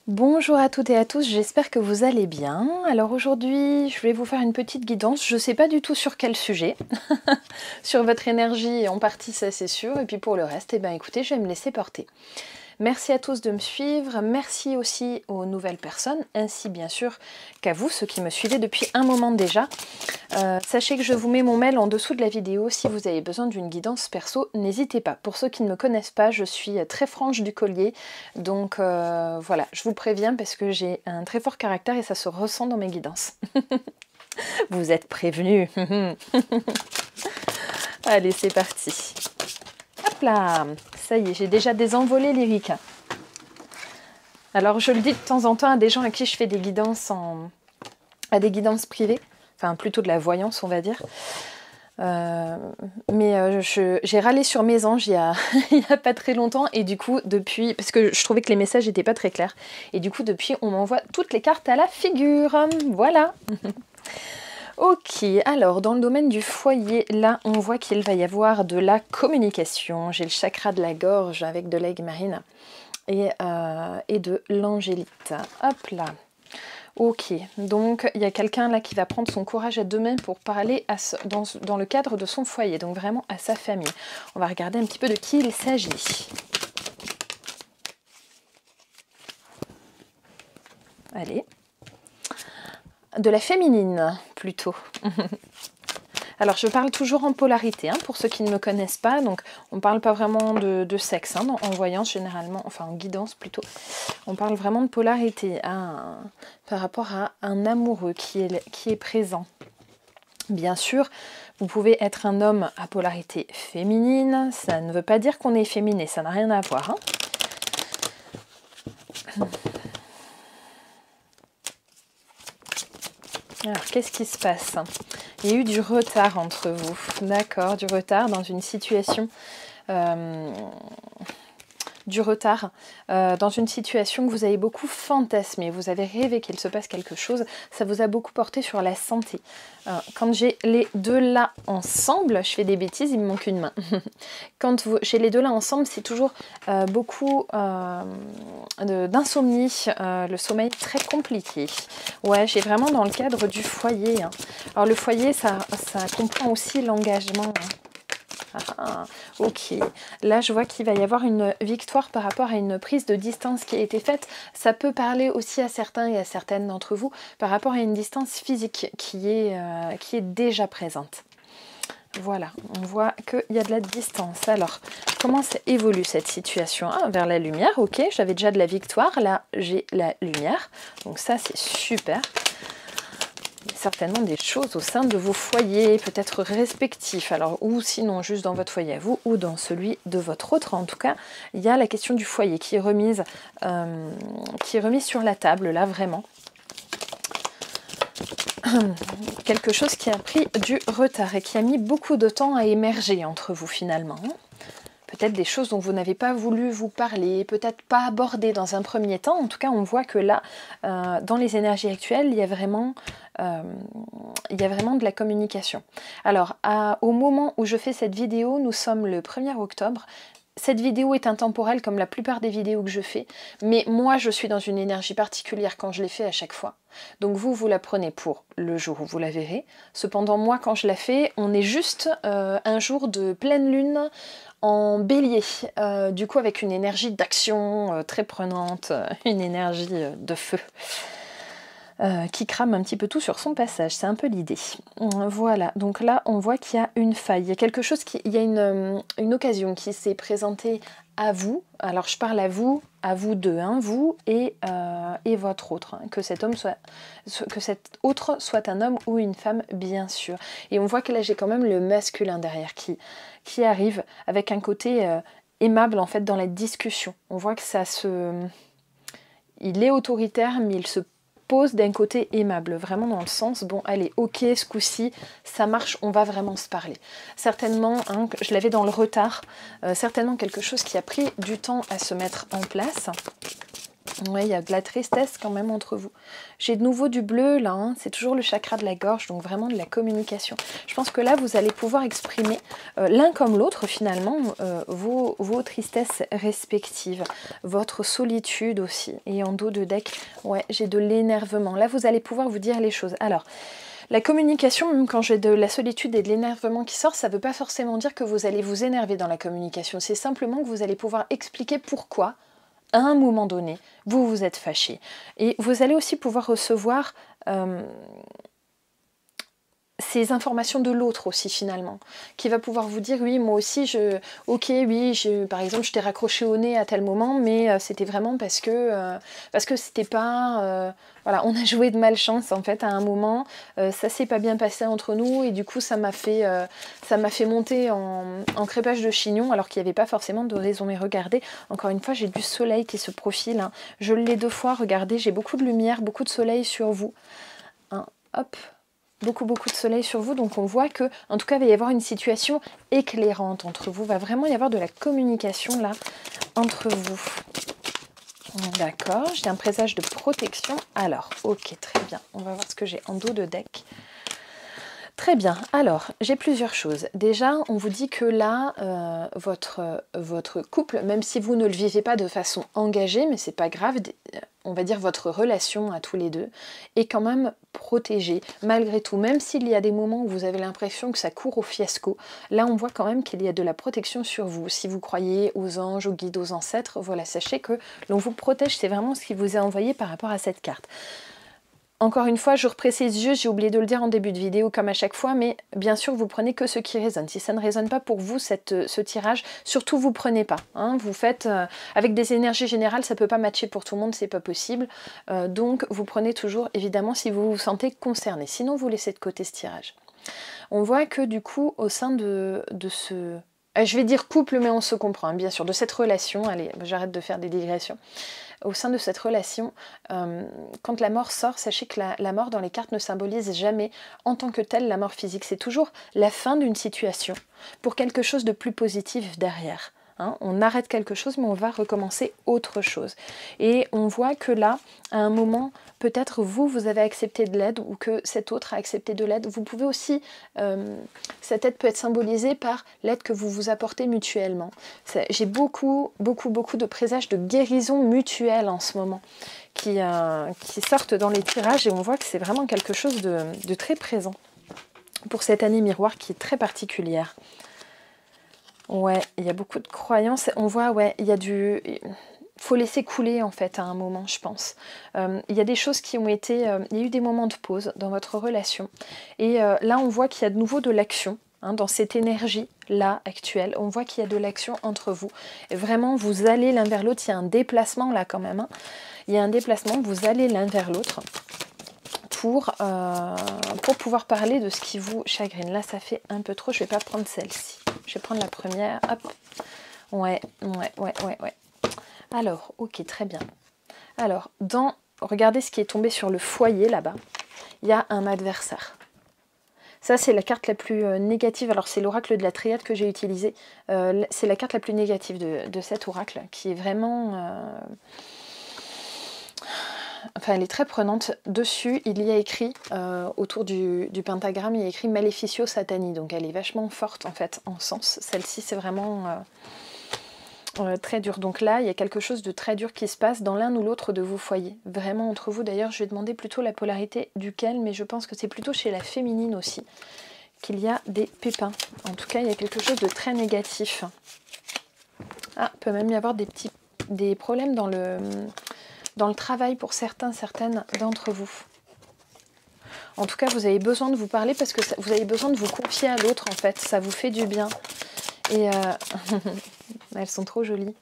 Bonjour à toutes et à tous, j'espère que vous allez bien. Alors aujourd'hui, je vais vous faire une petite guidance. Je ne sais pas du tout sur quel sujet. Sur votre énergie, en partie, ça c'est sûr. Et puis pour le reste, eh ben, écoutez, je vais me laisser porter. Merci à tous de me suivre. Merci aussi aux nouvelles personnes, ainsi bien sûr qu'à vous, ceux qui me suivez depuis un moment déjà. Sachez que je vous mets mon mail en dessous de la vidéo. Si vous avez besoin d'une guidance perso, n'hésitez pas. Pour ceux qui ne me connaissent pas, je suis très franche du collier. Donc voilà, je vous préviens parce que j'ai un très fort caractère et ça se ressent dans mes guidances. Vous êtes prévenus. Allez, c'est parti. Hop là, ça y est, j'ai déjà des envolées lyriques. Alors je le dis de temps en temps à des gens à qui je fais des guidances à des guidances privées. Enfin, plutôt de la voyance, on va dire. J'ai râlé sur mes anges il y a pas très longtemps. Et du coup, depuis... Parce que je trouvais que les messages n'étaient pas très clairs. Et du coup, depuis, on m'envoie toutes les cartes à la figure. Voilà. Ok, alors, dans le domaine du foyer, là, on voit qu'il va y avoir de la communication. J'ai le chakra de la gorge avec de l'aigle marine et de l'angélite. Hop là. Ok, donc il y a quelqu'un là qui va prendre son courage à deux mains pour parler dans le cadre de son foyer, donc vraiment à sa famille. On va regarder un petit peu de qui il s'agit. Allez. De la féminine, plutôt. Alors, je parle toujours en polarité, hein, pour ceux qui ne me connaissent pas. Donc, on ne parle pas vraiment de sexe, hein, en voyance généralement, enfin en guidance plutôt. On parle vraiment de polarité par rapport à un amoureux qui est présent. Bien sûr, vous pouvez être un homme à polarité féminine. Ça ne veut pas dire qu'on est féminé, ça n'a rien à voir. Hein. Alors, qu'est-ce qui se passe ? Il y a eu du retard entre vous, d'accord, du retard dans une situation, dans une situation que vous avez beaucoup fantasmé, vous avez rêvé qu'il se passe quelque chose, ça vous a beaucoup porté sur la santé. Quand j'ai les deux là ensemble, je fais des bêtises, il me manque une main. Quand j'ai les deux là ensemble, c'est toujours beaucoup d'insomnie, le sommeil très compliqué. Ouais, j'ai vraiment dans le cadre du foyer. Hein. Alors le foyer, ça comprend aussi l'engagement. Ah, ok, là je vois qu'il va y avoir une victoire par rapport à une prise de distance qui a été faite. Ça peut parler aussi à certains et à certaines d'entre vous par rapport à une distance physique qui est déjà présente. Voilà, on voit qu'il y a de la distance. Alors, comment ça évolue cette situation? Vers la lumière, ok, j'avais déjà de la victoire, là j'ai la lumière, donc ça c'est super. Il y a certainement des choses au sein de vos foyers, peut-être respectifs, alors ou sinon juste dans votre foyer à vous, ou dans celui de votre autre. En tout cas, il y a la question du foyer qui est remise sur la table, là vraiment. Quelque chose qui a pris du retard et qui a mis beaucoup de temps à émerger entre vous finalement. Peut-être des choses dont vous n'avez pas voulu vous parler, peut-être pas aborder dans un premier temps. En tout cas, on voit que là, dans les énergies actuelles, il y a vraiment de la communication. Alors, au moment où je fais cette vidéo, nous sommes le 1er octobre. Cette vidéo est intemporelle comme la plupart des vidéos que je fais, mais moi je suis dans une énergie particulière quand je les fais à chaque fois. Donc vous la prenez pour le jour où vous la verrez. Cependant moi quand je la fais, on est juste un jour de pleine lune en bélier, du coup avec une énergie d'action très prenante, une énergie de feu. Qui crame un petit peu tout sur son passage, c'est un peu l'idée. Voilà, donc là on voit qu'il y a une faille, il y a quelque chose, il y a une occasion qui s'est présentée à vous. Alors je parle à vous deux, hein, vous et votre autre, hein, que cet autre soit un homme ou une femme bien sûr. Et on voit que là j'ai quand même le masculin derrière qui arrive avec un côté aimable en fait dans la discussion. On voit que il est autoritaire mais il se pose d'un côté aimable, vraiment dans le sens, bon allez, ok, ce coup-ci, ça marche, on va vraiment se parler. Certainement, hein, je l'avais dans le retard, certainement quelque chose qui a pris du temps à se mettre en place. Ouais, il y a de la tristesse quand même entre vous. J'ai de nouveau du bleu là, hein, c'est toujours le chakra de la gorge, donc vraiment de la communication. Je pense que là, vous allez pouvoir exprimer l'un comme l'autre finalement vos tristesses respectives, votre solitude aussi. Et en dos de deck, ouais, j'ai de l'énervement. Là, vous allez pouvoir vous dire les choses. Alors, la communication, même quand j'ai de la solitude et de l'énervement qui sort, ça ne veut pas forcément dire que vous allez vous énerver dans la communication. C'est simplement que vous allez pouvoir expliquer pourquoi, à un moment donné, vous vous êtes fâché. Et vous allez aussi pouvoir recevoir ces informations de l'autre aussi finalement, qui va pouvoir vous dire oui moi aussi par exemple je t'ai raccroché au nez à tel moment, mais c'était vraiment parce que c'était pas voilà, on a joué de malchance en fait à un moment, ça s'est pas bien passé entre nous et du coup ça m'a fait monter en crépage de chignon alors qu'il n'y avait pas forcément de raison. Mais regardez, encore une fois j'ai du soleil qui se profile, hein. Je l'ai 2 fois, regardez, j'ai beaucoup de lumière, beaucoup de soleil sur vous, hein. Hop, beaucoup de soleil sur vous, donc on voit que en tout cas il va y avoir une situation éclairante entre vous, va vraiment y avoir de la communication là entre vous. D'accord, j'ai un présage de protection. Alors ok, très bien, on va voir ce que j'ai en dos de deck. Très bien, alors j'ai plusieurs choses. Déjà, on vous dit que là, votre couple, même si vous ne le vivez pas de façon engagée, mais c'est pas grave, on va dire votre relation à tous les deux est quand même protégée, malgré tout. Même s'il y a des moments où vous avez l'impression que ça court au fiasco, là on voit quand même qu'il y a de la protection sur vous. Si vous croyez aux anges, aux guides, aux ancêtres, voilà, sachez que l'on vous protège, c'est vraiment ce qui vous est envoyé par rapport à cette carte. Encore une fois, je reprécise juste, j'ai oublié de le dire en début de vidéo comme à chaque fois, mais bien sûr vous prenez que ce qui résonne. Si ça ne résonne pas pour vous, ce tirage, surtout vous prenez pas. Hein, vous faites avec des énergies générales, ça peut pas matcher pour tout le monde, c'est pas possible. Donc vous prenez toujours évidemment si vous vous sentez concerné. Sinon vous laissez de côté ce tirage. On voit que du coup au sein de ce... je vais dire couple, mais on se comprend, hein, bien sûr, de cette relation, allez, j'arrête de faire des digressions. Au sein de cette relation, quand la mort sort, sachez que la mort dans les cartes ne symbolise jamais en tant que telle la mort physique. C'est toujours la fin d'une situation pour quelque chose de plus positif derrière. Hein, on arrête quelque chose, mais on va recommencer autre chose. Et on voit que là, à un moment, peut-être vous avez accepté de l'aide ou que cet autre a accepté de l'aide. Vous pouvez aussi, cette aide peut être symbolisée par l'aide que vous vous apportez mutuellement. J'ai beaucoup de présages de guérison mutuelle en ce moment qui sortent dans les tirages et on voit que c'est vraiment quelque chose de très présent pour cette année miroir qui est très particulière. Ouais, il y a beaucoup de croyances. On voit, ouais, il y a faut laisser couler en fait à un moment, je pense. Il y a des choses qui ont été... il y a eu des moments de pause dans votre relation. Et là, on voit qu'il y a de nouveau de l'action. Hein, dans cette énergie-là actuelle, on voit qu'il y a de l'action entre vous. Et vraiment, vous allez l'un vers l'autre. Il y a un déplacement là quand même. Hein. Il y a un déplacement, vous allez l'un vers l'autre. Pour pouvoir parler de ce qui vous chagrine. Là, ça fait un peu trop. Je vais pas prendre celle-ci. Je vais prendre la première. Hop. Ouais. Alors, ok, très bien. Alors, regardez ce qui est tombé sur le foyer, là-bas. Il y a un adversaire. Ça, c'est la carte la plus négative. Alors, c'est l'oracle de la triade que j'ai utilisé. C'est la carte la plus négative de cet oracle, qui est vraiment... Enfin, elle est très prenante. Dessus, il y a écrit, autour du pentagramme, il y a écrit Maleficio Satani. Donc elle est vachement forte en fait, en sens. Celle-ci, c'est vraiment très dur. Donc là, il y a quelque chose de très dur qui se passe dans l'un ou l'autre de vos foyers. Vraiment entre vous. D'ailleurs, je vais demander plutôt la polarité duquel, mais je pense que c'est plutôt chez la féminine aussi qu'il y a des pépins. En tout cas, il y a quelque chose de très négatif. Ah, il peut même y avoir des problèmes dans le travail pour certaines d'entre vous. En tout cas, vous avez besoin de vous parler parce que vous avez besoin de vous confier à l'autre, en fait. Ça vous fait du bien. Et elles sont trop jolies.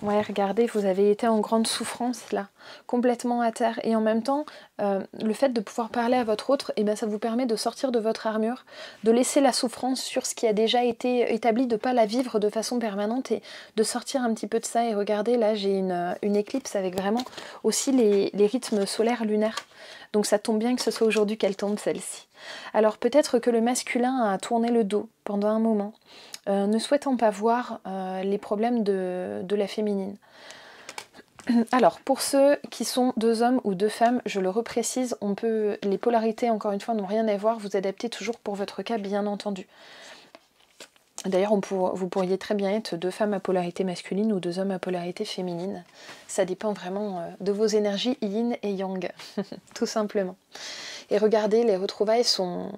Ouais, regardez, vous avez été en grande souffrance, là. Complètement à terre. Et en même temps, le fait de pouvoir parler à votre autre, eh ben, ça vous permet de sortir de votre armure, de laisser la souffrance sur ce qui a déjà été établi, de ne pas la vivre de façon permanente et de sortir un petit peu de ça. Et regardez, là, j'ai une éclipse avec vraiment aussi les rythmes solaires lunaires. Donc ça tombe bien que ce soit aujourd'hui qu'elle tombe, celle-ci. Alors peut-être que le masculin a tourné le dos pendant un moment, ne souhaitant pas voir les problèmes de la féminine. Alors, pour ceux qui sont 2 hommes ou 2 femmes, je le reprécise, les polarités, encore une fois, n'ont rien à voir, vous adaptez toujours pour votre cas, bien entendu. D'ailleurs, vous pourriez très bien être 2 femmes à polarité masculine ou 2 hommes à polarité féminine. Ça dépend vraiment de vos énergies yin et yang, tout simplement. Et regardez, les retrouvailles sont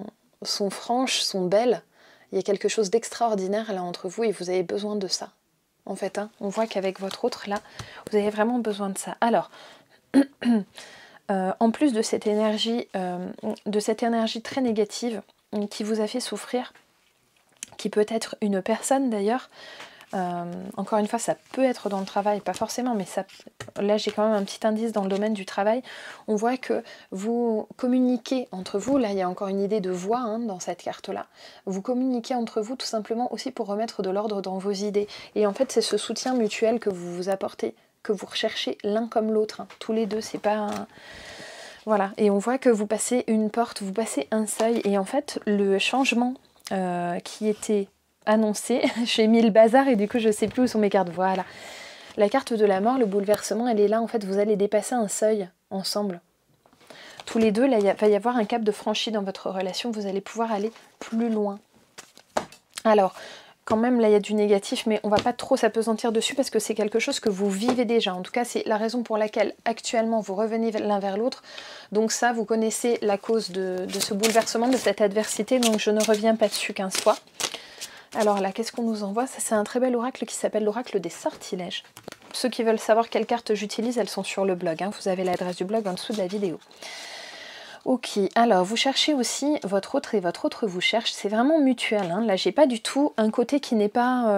franches, sont belles. Il y a quelque chose d'extraordinaire là entre vous et vous avez besoin de ça. En fait, hein, on voit qu'avec votre autre là, vous avez vraiment besoin de ça. Alors, en plus de cette énergie très négative qui vous a fait souffrir, qui peut être une personne d'ailleurs, encore une fois, ça peut être dans le travail, pas forcément, mais ça, là j'ai quand même un petit indice dans le domaine du travail. On voit que vous communiquez entre vous, là il y a encore une idée de voix hein, dans cette carte-là. Vous communiquez entre vous tout simplement aussi pour remettre de l'ordre dans vos idées. Et en fait, c'est ce soutien mutuel que vous vous apportez, que vous recherchez l'un comme l'autre. Hein. Tous les deux, c'est pas... Voilà, et on voit que vous passez une porte, vous passez un seuil, et en fait, le changement qui était... annoncé, j'ai mis le bazar et du coup je sais plus où sont mes cartes, voilà. La carte de la mort, le bouleversement, elle est là, en fait vous allez dépasser un seuil ensemble. Tous les deux, là il va y avoir un cap de franchi dans votre relation, vous allez pouvoir aller plus loin. Alors, quand même là il y a du négatif, mais on va pas trop s'apesantir dessus parce que c'est quelque chose que vous vivez déjà. En tout cas c'est la raison pour laquelle actuellement vous revenez l'un vers l'autre. Donc ça, vous connaissez la cause de ce bouleversement, de cette adversité, donc je ne reviens pas dessus 15 fois. Alors là, qu'est-ce qu'on nous envoie? Ça, c'est un très bel oracle qui s'appelle l'oracle des sortilèges. Ceux qui veulent savoir quelles cartes j'utilise, elles sont sur le blog. Hein. Vous avez l'adresse du blog en dessous de la vidéo. Ok, alors vous cherchez aussi votre autre et votre autre vous cherche. C'est vraiment mutuel. Hein. Là, j'ai pas du tout un côté qui n'est pas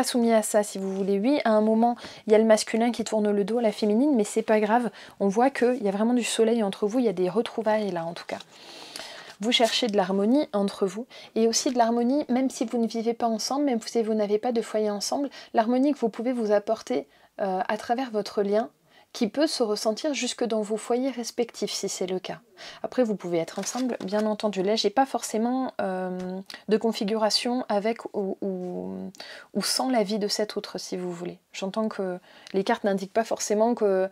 soumis à ça, si vous voulez. Oui, à un moment, il y a le masculin qui tourne le dos à la féminine, mais c'est pas grave. On voit qu'il y a vraiment du soleil entre vous. Il y a des retrouvailles là, en tout cas. Vous cherchez de l'harmonie entre vous et aussi de l'harmonie, même si vous ne vivez pas ensemble, même si vous n'avez pas de foyer ensemble, l'harmonie que vous pouvez vous apporter à travers votre lien qui peut se ressentir jusque dans vos foyers respectifs si c'est le cas. Après vous pouvez être ensemble, bien entendu. Là j'ai pas forcément de configuration avec ou sans la vie de cet autre si vous voulez. J'entends que les cartes n'indiquent pas forcément que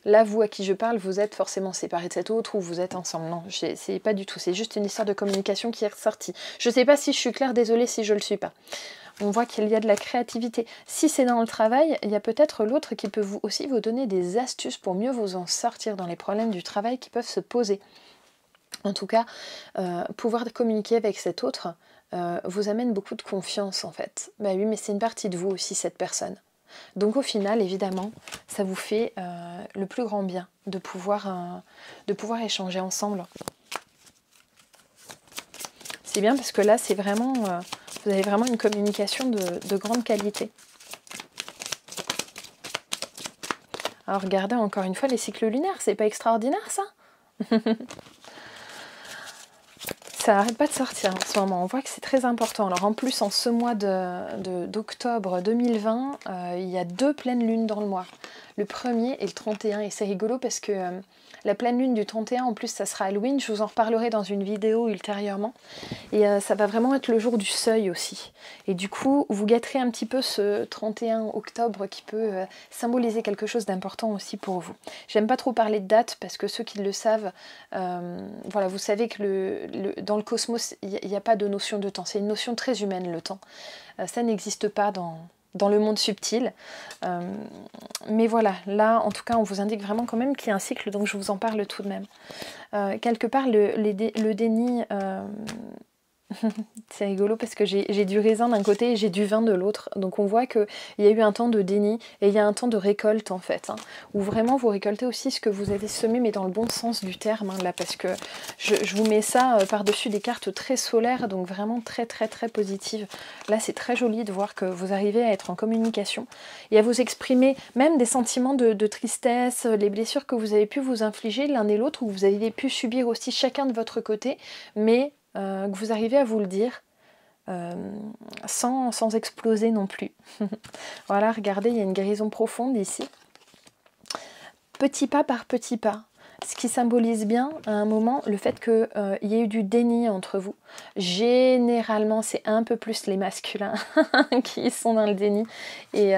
là, vous à qui je parle, vous êtes forcément séparés de cet autre ou vous êtes ensemble. Non, c'est pas du tout. C'est juste une histoire de communication qui est ressortie. Je sais pas si je suis claire, désolée si je le suis pas. On voit qu'il y a de la créativité. Si c'est dans le travail, il y a peut-être l'autre qui peut aussi vous donner des astuces pour mieux vous en sortir dans les problèmes du travail qui peuvent se poser. En tout cas, pouvoir communiquer avec cet autre vous amène beaucoup de confiance en fait. Bah oui, mais c'est une partie de vous aussi, cette personne. Donc au final, évidemment, ça vous fait le plus grand bien de pouvoir échanger ensemble. C'est bien parce que là, c'est vraiment, vous avez vraiment une communication de grande qualité. Alors regardez encore une fois les cycles lunaires, c'est pas extraordinaire ça? Ça n'arrête pas de sortir en ce moment, on voit que c'est très important. Alors en plus, en ce mois d'octobre 2020, il y a 2 pleines lunes dans le mois. Le 1er et le 31, et c'est rigolo parce que la pleine lune du 31, en plus ça sera Halloween, je vous en reparlerai dans une vidéo ultérieurement. Et ça va vraiment être le jour du seuil aussi. Et du coup, vous gâterez un petit peu ce 31 octobre qui peut symboliser quelque chose d'important aussi pour vous. J'aime pas trop parler de date parce que ceux qui le savent, voilà, vous savez que dans le cosmos, il n'y a pas de notion de temps. C'est une notion très humaine, le temps. Ça n'existe pas dans le monde subtil. Mais voilà, là, en tout cas, on vous indique vraiment quand même qu'il y a un cycle, donc je vous en parle tout de même. Quelque part, le déni... c'est rigolo parce que j'ai du raisin d'un côté et j'ai du vin de l'autre. Donc on voit qu'il y a eu un temps de déni et il y a un temps de récolte en fait. Hein, où vraiment vous récoltez aussi ce que vous avez semé, mais dans le bon sens du terme. Hein, là, parce que je vous mets ça par-dessus des cartes très solaires, donc vraiment très très très positives. Là c'est très joli de voir que vous arrivez à être en communication et à vous exprimer même des sentiments de tristesse, les blessures que vous avez pu vous infliger l'un et l'autre, ou vous avez pu subir aussi chacun de votre côté, mais... que vous arrivez à vous le dire sans exploser non plus. Voilà, regardez, il y a une guérison profonde ici. Petit pas par petit pas. ce qui symbolise bien à un moment le fait qu'il y ait eu du déni entre vous. Généralement, c'est un peu plus les masculins qui sont dans le déni et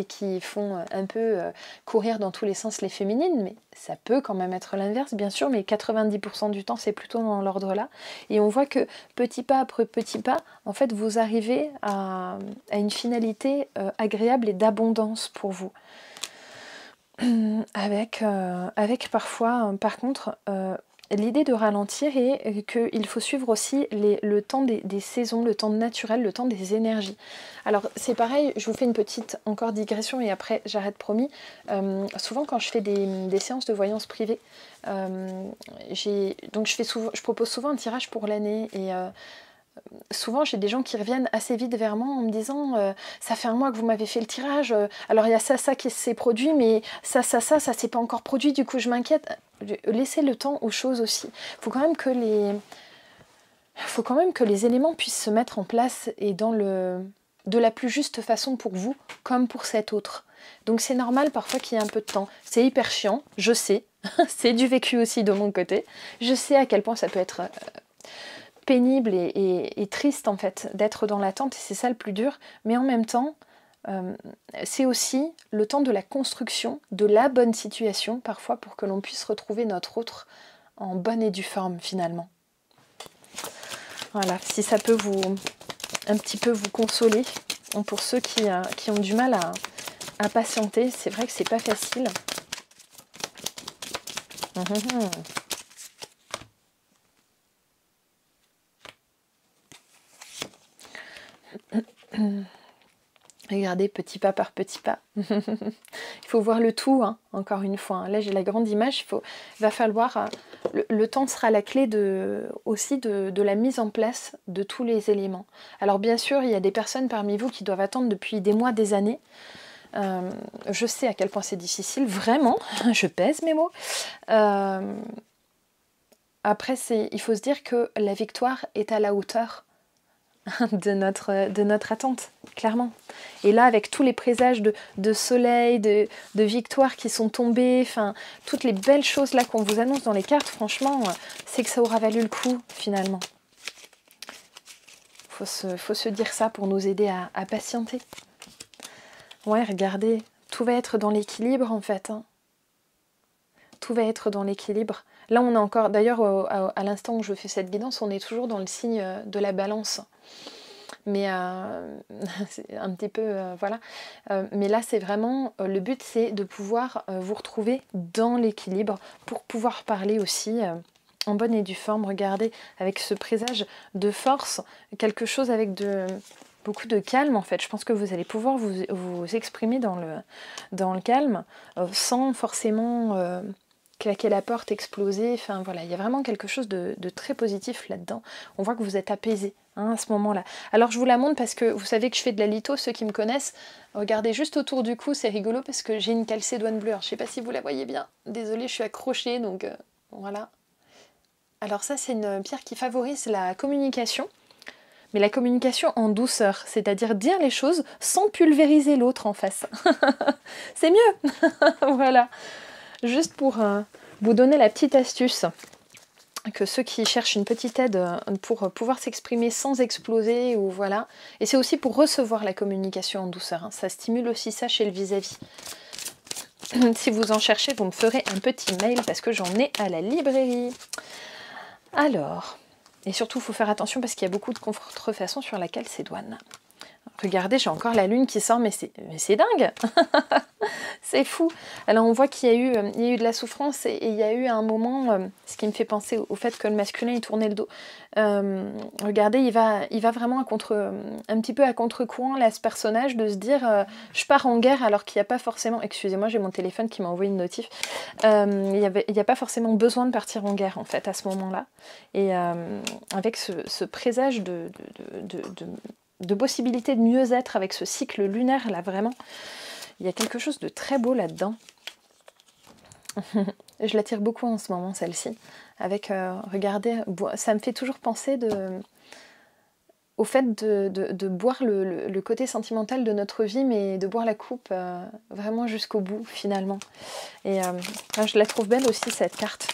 qui font un peu courir dans tous les sens les féminines, mais ça peut quand même être l'inverse, bien sûr, mais 90% du temps, c'est plutôt dans l'ordre là. Et on voit que petit pas après petit pas, en fait, vous arrivez à une finalité agréable et d'abondance pour vous. Avec parfois, par contre, l'idée de ralentir et qu'il faut suivre aussi le temps des saisons, le temps naturel, le temps des énergies. Alors c'est pareil, je vous fais une petite encore digression et après j'arrête promis. Souvent quand je fais des séances de voyance privée, je propose souvent un tirage pour l'année et souvent j'ai des gens qui reviennent assez vite vers moi en me disant ça fait un mois que vous m'avez fait le tirage, alors il y a ça qui s'est produit, mais ça s'est pas encore produit, du coup je m'inquiète. Laissez le temps aux choses aussi. Faut quand même que les éléments puissent se mettre en place et de la plus juste façon pour vous comme pour cet autre. Donc c'est normal parfois qu'il y ait un peu de temps. C'est hyper chiant, je sais, c'est du vécu aussi de mon côté. Je sais à quel point ça peut être pénible et triste en fait d'être dans l'attente et c'est ça le plus dur, mais en même temps c'est aussi le temps de la construction de la bonne situation parfois pour que l'on puisse retrouver notre autre en bonne et due forme finalement. Voilà, si ça peut un petit peu vous consoler pour ceux qui ont du mal à patienter, c'est vrai que c'est pas facile. Regardez, petit pas par petit pas. Il faut voir le tout, hein, encore une fois. Hein. Là, j'ai la grande image. Il va falloir... le temps sera la clé aussi de la mise en place de tous les éléments. Alors, bien sûr, il y a des personnes parmi vous qui doivent attendre depuis des mois, des années. Je sais à quel point c'est difficile. Vraiment, je pèse mes mots. Après, il faut se dire que la victoire est à la hauteur de notre attente, clairement. Et là, avec tous les présages de soleil, de victoire qui sont tombés, enfin, toutes les belles choses là qu'on vous annonce dans les cartes, franchement, c'est que ça aura valu le coup, finalement. Faut se dire ça pour nous aider à patienter. Ouais, regardez, tout va être dans l'équilibre, en fait. Hein. Tout va être dans l'équilibre. Là, on est encore, d'ailleurs, à l'instant où je fais cette guidance, on est toujours dans le signe de la balance. Mais c'est un petit peu voilà. Mais là c'est vraiment le but, c'est de pouvoir vous retrouver dans l'équilibre pour pouvoir parler aussi en bonne et due forme. Regardez, avec ce présage de force, quelque chose avec beaucoup de calme en fait. Je pense que vous allez pouvoir vous exprimer dans le calme sans forcément claquer la porte, exploser, enfin voilà, il y a vraiment quelque chose de très positif là-dedans. On voit que vous êtes apaisé hein, à ce moment-là. Alors je vous la montre parce que vous savez que je fais de la litho, ceux qui me connaissent, regardez juste autour du cou, c'est rigolo parce que j'ai une calcédoine bleue. Alors, je sais pas si vous la voyez bien, désolée, je suis accrochée, donc voilà. Alors ça, c'est une pierre qui favorise la communication, mais la communication en douceur, c'est-à-dire dire les choses sans pulvériser l'autre en face. C'est mieux. Voilà. Juste pour vous donner la petite astuce, que ceux qui cherchent une petite aide pour pouvoir s'exprimer sans exploser, ou voilà. Et c'est aussi pour recevoir la communication en douceur. Hein. Ça stimule aussi ça chez le vis-à-vis. Si vous en cherchez, vous me ferez un petit mail parce que j'en ai à la librairie. Alors, et surtout, il faut faire attention parce qu'il y a beaucoup de contrefaçons sur la calcédoine. Regardez, j'ai encore la lune qui sort, mais c'est dingue. C'est fou. Alors on voit qu'il y a eu de la souffrance et il y a eu un moment, ce qui me fait penser au fait que le masculin il tournait le dos. Regardez, il va vraiment un petit peu à contre-courant là, ce personnage, de se dire je pars en guerre alors qu'il n'y a pas forcément, excusez-moi j'ai mon téléphone qui m'a envoyé une notif, il n'y a pas forcément besoin de partir en guerre en fait à ce moment-là. Et avec ce présage de possibilité de mieux-être avec ce cycle lunaire là vraiment. Il y a quelque chose de très beau là-dedans. Je l'attire beaucoup en ce moment, celle-ci. Avec, regardez, ça me fait toujours penser au fait de boire le côté sentimental de notre vie, mais de boire la coupe vraiment jusqu'au bout finalement. Et je la trouve belle aussi cette carte.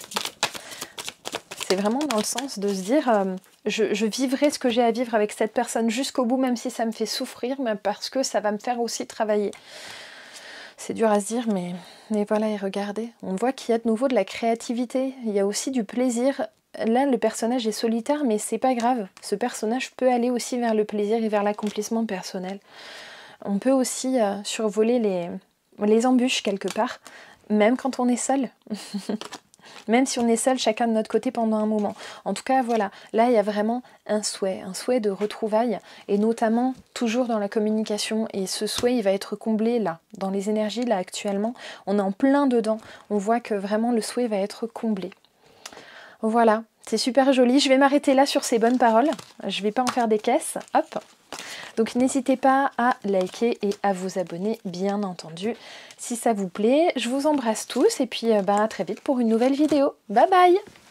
C'est vraiment dans le sens de se dire je vivrai ce que j'ai à vivre avec cette personne jusqu'au bout, même si ça me fait souffrir, mais parce que ça va me faire aussi travailler. C'est dur à se dire, mais voilà, et regardez, on voit qu'il y a de nouveau de la créativité, il y a aussi du plaisir. Là, le personnage est solitaire, mais c'est pas grave. Ce personnage peut aller aussi vers le plaisir et vers l'accomplissement personnel. On peut aussi survoler les embûches quelque part, même quand on est seul. Même si on est seul, chacun de notre côté pendant un moment. En tout cas, voilà, là, il y a vraiment un souhait de retrouvailles, et notamment toujours dans la communication. Et ce souhait, il va être comblé là, dans les énergies, là, actuellement. On est en plein dedans. On voit que vraiment le souhait va être comblé. Voilà, c'est super joli. Je vais m'arrêter là sur ces bonnes paroles. Je ne vais pas en faire des caisses. Hop. Donc n'hésitez pas à liker et à vous abonner, bien entendu, si ça vous plaît. Je vous embrasse tous et puis à très vite pour une nouvelle vidéo. Bye bye!